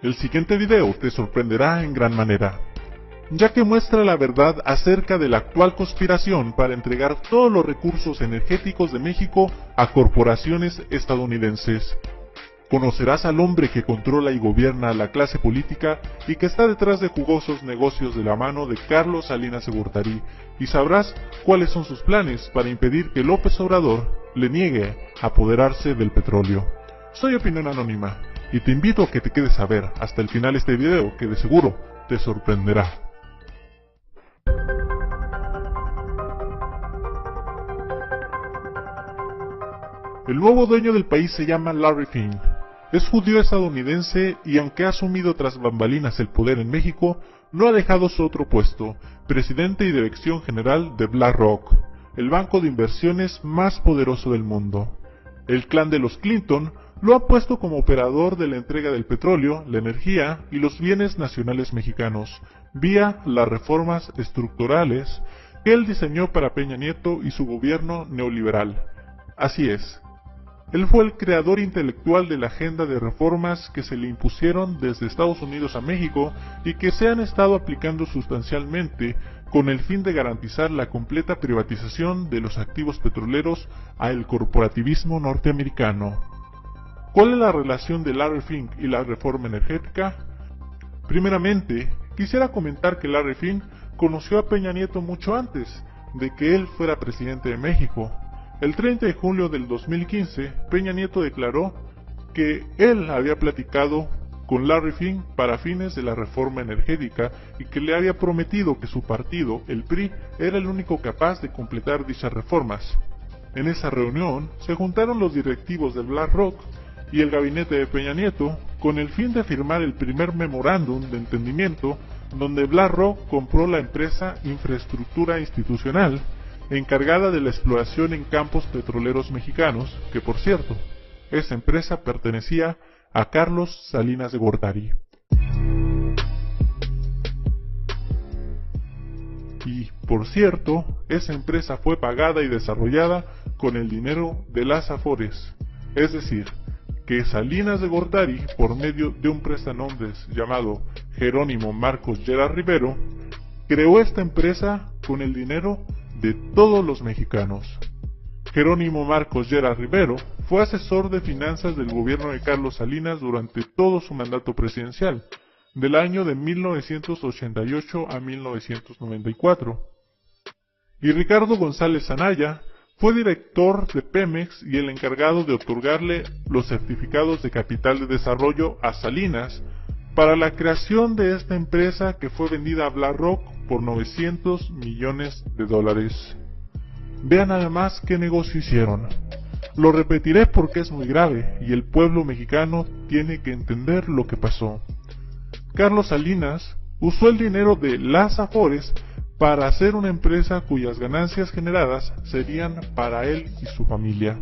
El siguiente video te sorprenderá en gran manera, ya que muestra la verdad acerca de la actual conspiración para entregar todos los recursos energéticos de México a corporaciones estadounidenses. Conocerás al hombre que controla y gobierna a la clase política y que está detrás de jugosos negocios de la mano de Carlos Salinas de Gortari, y sabrás cuáles son sus planes para impedir que López Obrador le niegue apoderarse del petróleo. Soy Opinión Anónima, y te invito a que te quedes a ver hasta el final este video, que de seguro te sorprenderá. El nuevo dueño del país se llama Larry Fink. Es judío estadounidense y aunque ha asumido tras bambalinas el poder en México, no ha dejado su otro puesto, presidente y dirección general de BlackRock, el banco de inversiones más poderoso del mundo. El clan de los Clinton lo ha puesto como operador de la entrega del petróleo, la energía y los bienes nacionales mexicanos, vía las reformas estructurales que él diseñó para Peña Nieto y su gobierno neoliberal. Así es. Él fue el creador intelectual de la agenda de reformas que se le impusieron desde Estados Unidos a México y que se han estado aplicando sustancialmente con el fin de garantizar la completa privatización de los activos petroleros al corporativismo norteamericano. ¿Cuál es la relación de Larry Fink y la reforma energética? Primeramente, quisiera comentar que Larry Fink conoció a Peña Nieto mucho antes de que él fuera presidente de México. El 30 de julio del 2015, Peña Nieto declaró que él había platicado con Larry Fink para fines de la reforma energética y que le había prometido que su partido, el PRI, era el único capaz de completar dichas reformas. En esa reunión se juntaron los directivos de BlackRock y el gabinete de Peña Nieto con el fin de firmar el primer memorándum de entendimiento donde BlackRock compró la empresa Infraestructura Institucional, encargada de la exploración en campos petroleros mexicanos, que por cierto, esa empresa pertenecía a Carlos Salinas de Gortari. Y, por cierto, esa empresa fue pagada y desarrollada con el dinero de las Afores, es decir, que Salinas de Gortari, por medio de un prestanombres llamado Jerónimo Marcos Lleras Rivero, creó esta empresa con el dinero de todos los mexicanos. Jerónimo Marcos Lleras Rivero fue asesor de finanzas del gobierno de Carlos Salinas durante todo su mandato presidencial, del año de 1988 a 1994. Y Ricardo González Anaya fue director de Pemex y el encargado de otorgarle los certificados de capital de desarrollo a Salinas para la creación de esta empresa que fue vendida a BlackRock por $900 millones. Vean nada más qué negocio hicieron. Lo repetiré porque es muy grave y el pueblo mexicano tiene que entender lo que pasó. Carlos Salinas usó el dinero de las Afores para hacer una empresa cuyas ganancias generadas serían para él y su familia.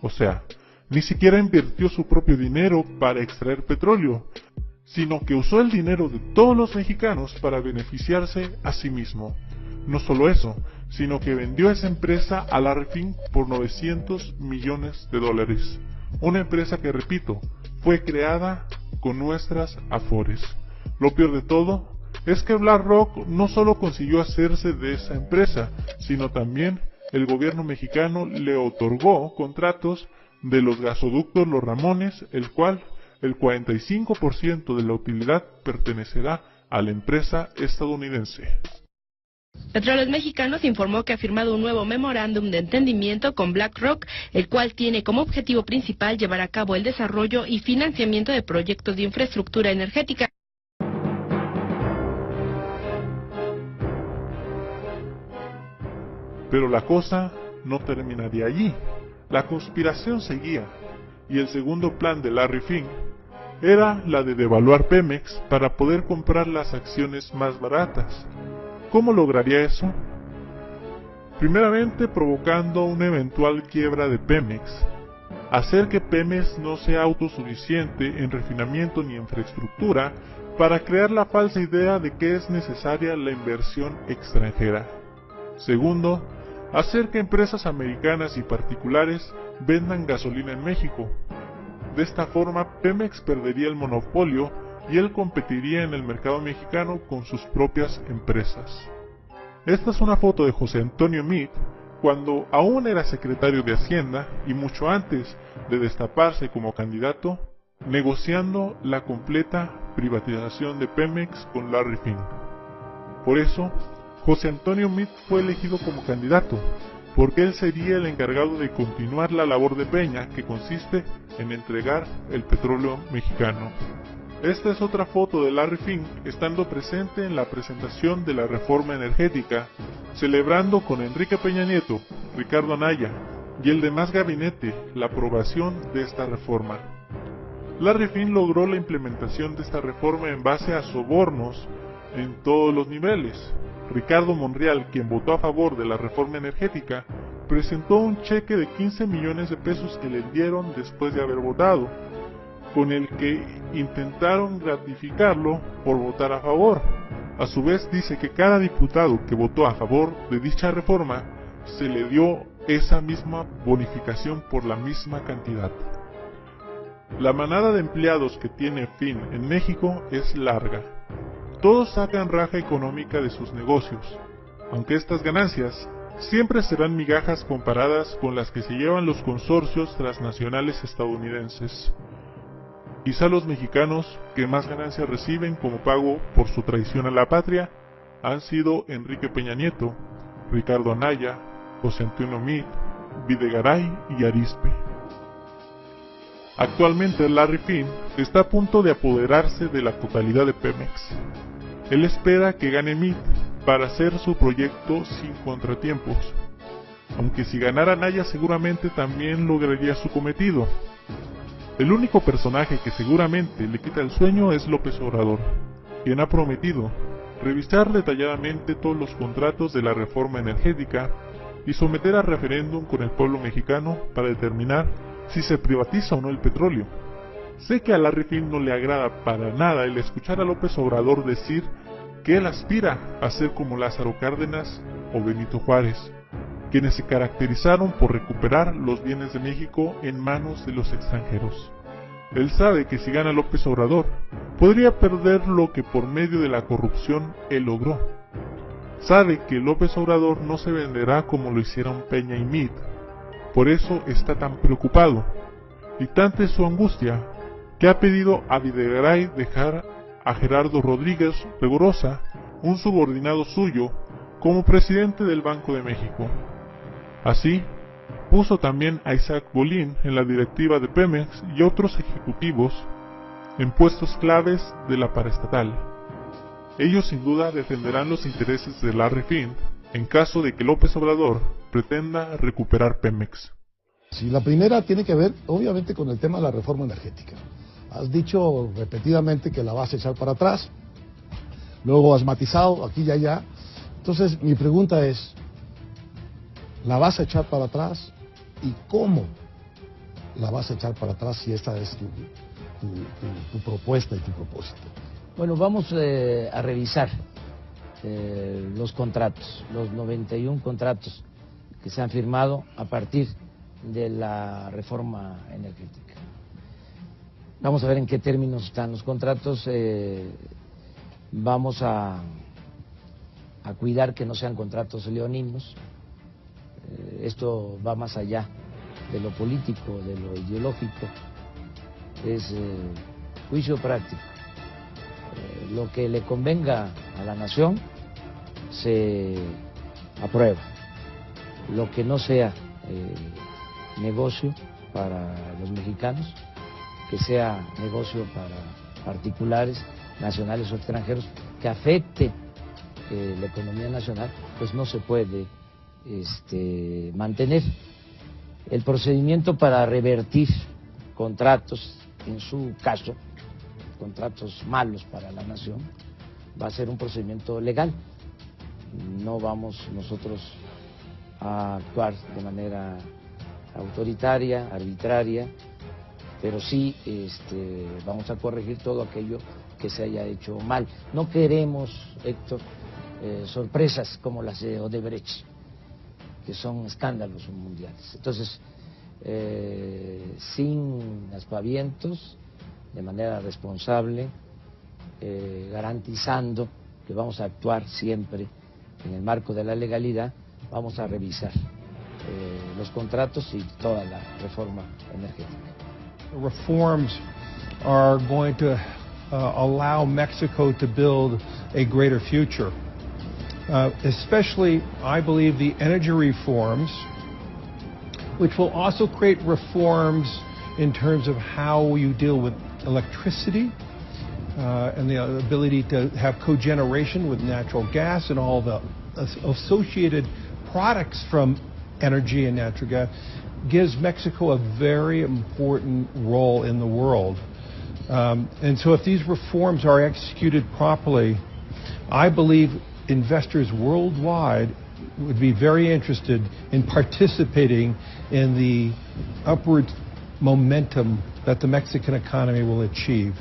O sea, ni siquiera invirtió su propio dinero para extraer petróleo, sino que usó el dinero de todos los mexicanos para beneficiarse a sí mismo. No solo eso, sino que vendió esa empresa a Larry Fink por $900 millones. Una empresa que, repito, fue creada con nuestras Afores. Lo peor de todo es que BlackRock no solo consiguió hacerse de esa empresa, sino también el gobierno mexicano le otorgó contratos de los gasoductos Los Ramones, el cual el 45% de la utilidad pertenecerá a la empresa estadounidense. Petróleos Mexicanos informó que ha firmado un nuevo memorándum de entendimiento con BlackRock, el cual tiene como objetivo principal llevar a cabo el desarrollo y financiamiento de proyectos de infraestructura energética. Pero la cosa no terminaría allí. La conspiración seguía, y el segundo plan de Larry Fink era la de devaluar Pemex para poder comprar las acciones más baratas. ¿Cómo lograría eso? Primeramente provocando una eventual quiebra de Pemex, hacer que Pemex no sea autosuficiente en refinamiento ni infraestructura para crear la falsa idea de que es necesaria la inversión extranjera. Segundo, hacer que empresas americanas y particulares vendan gasolina en México. De esta forma, Pemex perdería el monopolio y él competiría en el mercado mexicano con sus propias empresas. Esta es una foto de José Antonio Meade cuando aún era secretario de Hacienda y mucho antes de destaparse como candidato, negociando la completa privatización de Pemex con Larry Fink. Por eso, José Antonio Meade fue elegido como candidato, porque él sería el encargado de continuar la labor de Peña, que consiste en entregar el petróleo mexicano. Esta es otra foto de Larry Fink estando presente en la presentación de la reforma energética, celebrando con Enrique Peña Nieto, Ricardo Anaya y el demás gabinete la aprobación de esta reforma. Larry Fink logró la implementación de esta reforma en base a sobornos en todos los niveles. Ricardo Monreal, quien votó a favor de la reforma energética, presentó un cheque de 15 millones de pesos que le dieron después de haber votado, con el que intentaron gratificarlo por votar a favor. A su vez dice que cada diputado que votó a favor de dicha reforma se le dio esa misma bonificación por la misma cantidad. La manada de empleados que tiene Fink en México es larga. Todos sacan raja económica de sus negocios, aunque estas ganancias siempre serán migajas comparadas con las que se llevan los consorcios transnacionales estadounidenses. Quizá los mexicanos que más ganancias reciben como pago por su traición a la patria han sido Enrique Peña Nieto, Ricardo Anaya, José Antonio Meade, Videgaray y Arizpe. Actualmente Larry Fink está a punto de apoderarse de la totalidad de Pemex. Él espera que gane Meade para hacer su proyecto sin contratiempos, aunque si ganara Anaya seguramente también lograría su cometido. El único personaje que seguramente le quita el sueño es López Obrador, quien ha prometido revisar detalladamente todos los contratos de la reforma energética y someter a referéndum con el pueblo mexicano para determinar si se privatiza o no el petróleo. Sé que a Larry Fink no le agrada para nada el escuchar a López Obrador decir que él aspira a ser como Lázaro Cárdenas o Benito Juárez, quienes se caracterizaron por recuperar los bienes de México en manos de los extranjeros. Él sabe que si gana López Obrador, podría perder lo que por medio de la corrupción él logró. Sabe que López Obrador no se venderá como lo hicieron Peña y Meade, por eso está tan preocupado, y tanta es su angustia, que ha pedido a Videgaray dejar a Gerardo Rodríguez Regurosa, un subordinado suyo, como presidente del Banco de México. Así, puso también a Isaac Bolín en la directiva de Pemex y otros ejecutivos en puestos claves de la paraestatal. Ellos sin duda defenderán los intereses de Larry Fink en caso de que López Obrador pretenda recuperar Pemex. Sí, la primera tiene que ver obviamente con el tema de la reforma energética. Has dicho repetidamente que la vas a echar para atrás, luego has matizado aquí y allá. Entonces mi pregunta es, ¿la vas a echar para atrás? ¿Y cómo la vas a echar para atrás si esta es tu propuesta y tu propósito? Bueno, vamos a revisar los contratos, los 91 contratos que se han firmado a partir de la reforma energética. Vamos a ver en qué términos están los contratos, vamos a cuidar que no sean contratos leoninos. Esto va más allá de lo político, de lo ideológico, es juicio práctico. Lo que le convenga a la nación se aprueba, lo que no sea negocio para los mexicanos, que sea negocio para particulares, nacionales o extranjeros, que afecte la economía nacional, pues no se puede mantener. El procedimiento para revertir contratos, en su caso, contratos malos para la nación, va a ser un procedimiento legal. No vamos nosotros a actuar de manera autoritaria, arbitraria, pero sí vamos a corregir todo aquello que se haya hecho mal. No queremos, Héctor, sorpresas como las de Odebrecht, que son escándalos mundiales. Entonces, sin aspavientos, de manera responsable, garantizando que vamos a actuar siempre en el marco de la legalidad, vamos a revisar los contratos y toda la reforma energética. The reforms are going to allow Mexico to build a greater future. Especially, I believe, the energy reforms, which will also create reforms in terms of how you deal with electricity and the ability to have cogeneration with natural gas and all the associated products from energy and natural gas, gives Mexico a very important role in the world. And so if these reforms are executed properly, I believe investors worldwide would be very interested in participating in the upward momentum that the Mexican economy will achieve.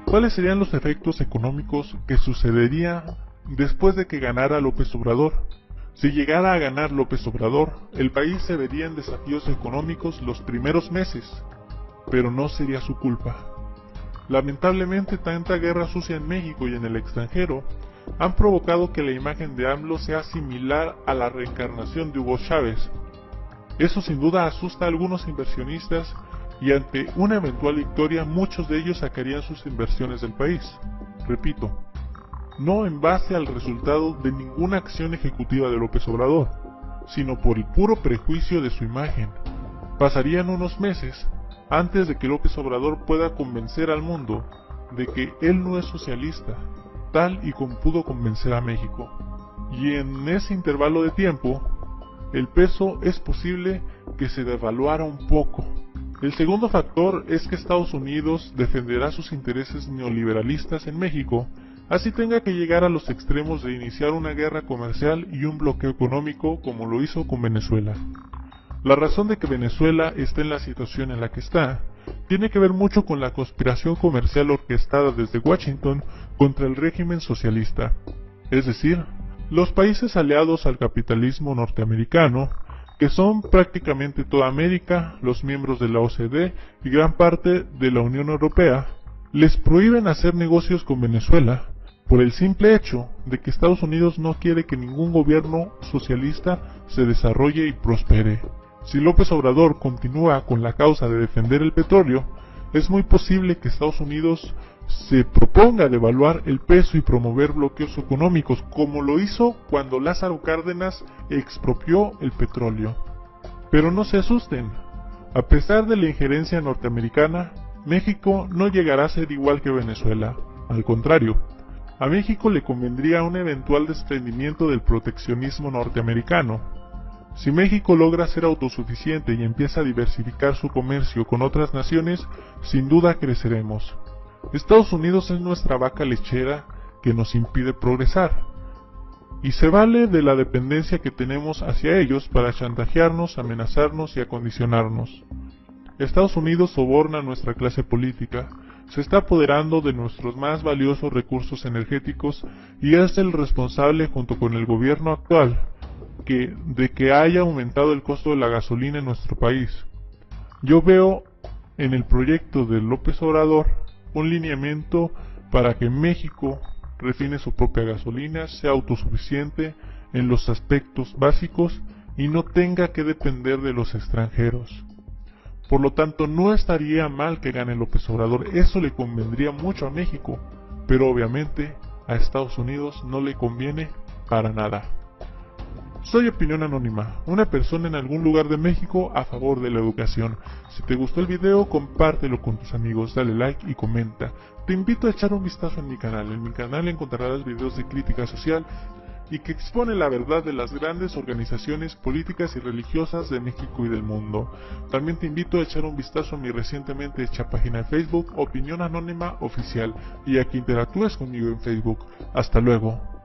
¿Cuáles serían los efectos económicos que sucedería después de que ganara López Obrador? Si llegara a ganar López Obrador, el país se vería en desafíos económicos los primeros meses, pero no sería su culpa. Lamentablemente, tanta guerra sucia en México y en el extranjero han provocado que la imagen de AMLO sea similar a la reencarnación de Hugo Chávez. Eso sin duda asusta a algunos inversionistas y ante una eventual victoria muchos de ellos sacarían sus inversiones del país. Repito, no en base al resultado de ninguna acción ejecutiva de López Obrador, sino por el puro prejuicio de su imagen. Pasarían unos meses antes de que López Obrador pueda convencer al mundo de que él no es socialista, tal y como pudo convencer a México. Y en ese intervalo de tiempo, el peso es posible que se devaluara un poco. El segundo factor es que Estados Unidos defenderá sus intereses neoliberalistas en México, así tenga que llegar a los extremos de iniciar una guerra comercial y un bloqueo económico como lo hizo con Venezuela. La razón de que Venezuela esté en la situación en la que está tiene que ver mucho con la conspiración comercial orquestada desde Washington contra el régimen socialista, es decir, los países aliados al capitalismo norteamericano, que son prácticamente toda América, los miembros de la OCDE y gran parte de la Unión Europea, les prohíben hacer negocios con Venezuela por el simple hecho de que Estados Unidos no quiere que ningún gobierno socialista se desarrolle y prospere. Si López Obrador continúa con la causa de defender el petróleo, es muy posible que Estados Unidos se proponga devaluar el peso y promover bloqueos económicos, como lo hizo cuando Lázaro Cárdenas expropió el petróleo. Pero no se asusten, a pesar de la injerencia norteamericana, México no llegará a ser igual que Venezuela, al contrario, a México le convendría un eventual desprendimiento del proteccionismo norteamericano. Si México logra ser autosuficiente y empieza a diversificar su comercio con otras naciones, sin duda creceremos. Estados Unidos es nuestra vaca lechera que nos impide progresar, y se vale de la dependencia que tenemos hacia ellos para chantajearnos, amenazarnos y acondicionarnos. Estados Unidos soborna a nuestra clase política, se está apoderando de nuestros más valiosos recursos energéticos y es el responsable junto con el gobierno actual de que haya aumentado el costo de la gasolina en nuestro país. Yo veo en el proyecto de López Obrador un lineamiento para que México refine su propia gasolina, sea autosuficiente en los aspectos básicos y no tenga que depender de los extranjeros. Por lo tanto, no estaría mal que gane López Obrador, eso le convendría mucho a México, pero obviamente a Estados Unidos no le conviene para nada. Soy Opinión Anónima, una persona en algún lugar de México a favor de la educación. Si te gustó el video, compártelo con tus amigos, dale like y comenta. Te invito a echar un vistazo en mi canal. En mi canal encontrarás videos de crítica social y que expone la verdad de las grandes organizaciones políticas y religiosas de México y del mundo. También te invito a echar un vistazo a mi recientemente hecha página de Facebook, Opinión Anónima Oficial, y a que interactúes conmigo en Facebook. Hasta luego.